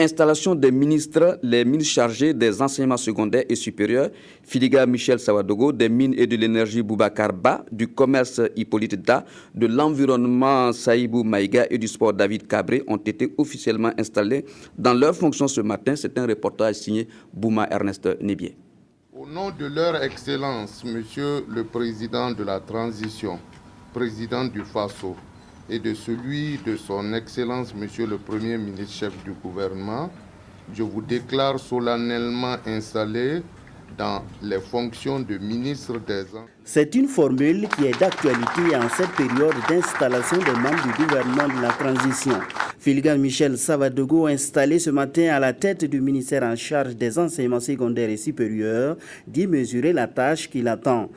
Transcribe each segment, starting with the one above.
Installation des ministres, les ministres chargés des enseignements secondaires et supérieurs, Filiga Michel Savadogo, des mines et de l'énergie Boubacar Ba, du commerce Hippolyte Da, de l'environnement Saïbou Maïga et du sport David Cabré ont été officiellement installés dans leurs fonctions ce matin. C'est un reportage signé Bouma Ernest Nébier. Au nom de leur Excellence, Monsieur le Président de la Transition, Président du FASO, et de celui de son Excellence, Monsieur le Premier ministre chef du gouvernement, je vous déclare solennellement installé dans les fonctions de ministre des Enseignements. C'est une formule qui est d'actualité en cette période d'installation des membres du gouvernement de la transition. Filiga Michel Savadogo, installé ce matin à la tête du ministère en charge des enseignements secondaires et supérieurs, dit mesurer la tâche qu'il attend.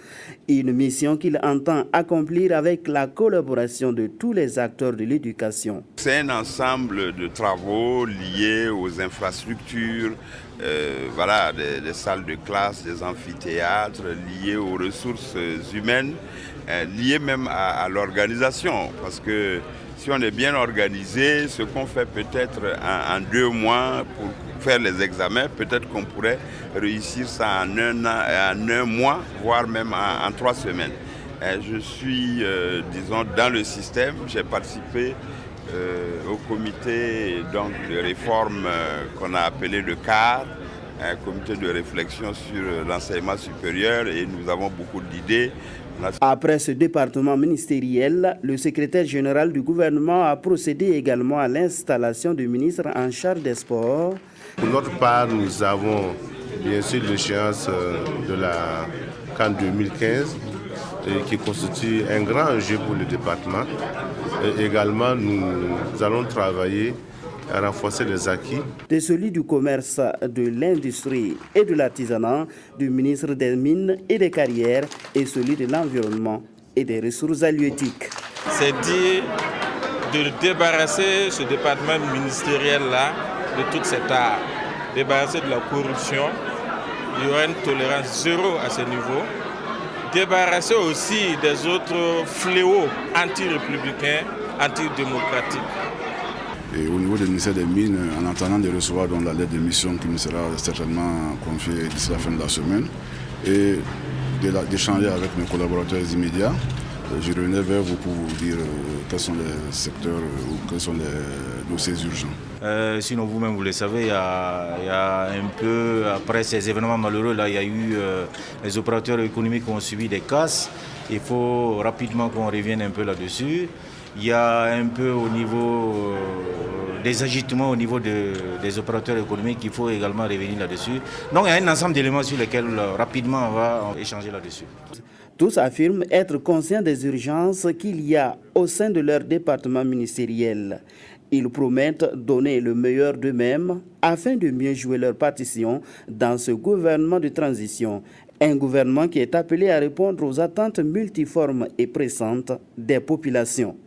Une mission qu'il entend accomplir avec la collaboration de tous les acteurs de l'éducation. C'est un ensemble de travaux liés aux infrastructures, des salles de classe, des amphithéâtres, liés aux ressources humaines, liés même à l'organisation. Parce que si on est bien organisé, ce qu'on fait peut-être en 2 mois pour faire les examens, peut-être qu'on pourrait réussir ça en un mois, voire même en 3 semaines. Je suis, dans le système, j'ai participé au comité de réforme qu'on a appelé le CAR, un comité de réflexion sur l'enseignement supérieur, et nous avons beaucoup d'idées. Après ce département ministériel, le secrétaire général du gouvernement a procédé également à l'installation du ministre en charge des sports. Pour notre part, nous avons bien sûr l'échéance de la CAN 2015 qui constitue un grand enjeu pour le département. Et également, nous allons travailler à renforcer les acquis. De celui du commerce, de l'industrie et de l'artisanat, du ministre des Mines et des Carrières et celui de l'Environnement et des Ressources halieutiques. C'est dire de débarrasser ce département ministériel-là de toute cette art, débarrasser de la corruption. Il y aura une tolérance zéro à ce niveau. Débarrasser aussi des autres fléaux anti-républicains, antidémocratiques. Et au niveau du ministère des Mines, en attendant de recevoir la lettre de mission qui nous sera certainement confiée d'ici la fin de la semaine, et d'échanger avec mes collaborateurs immédiats, je reviendrai vers vous pour vous dire quels sont les secteurs ou quels sont les dossiers urgents. Sinon, vous-même, vous le savez, il y a un peu, après ces événements malheureux, là, il y a eu les opérateurs économiques qui ont subi des casses. Il faut rapidement qu'on revienne un peu là-dessus. Il y a un peu au niveau des agitements au niveau des opérateurs économiques, il faut également revenir là-dessus. Donc il y a un ensemble d'éléments sur lesquels rapidement on va échanger là-dessus. Tous affirment être conscients des urgences qu'il y a au sein de leur département ministériel. Ils promettent donner le meilleur d'eux-mêmes afin de mieux jouer leur partition dans ce gouvernement de transition. Un gouvernement qui est appelé à répondre aux attentes multiformes et pressantes des populations.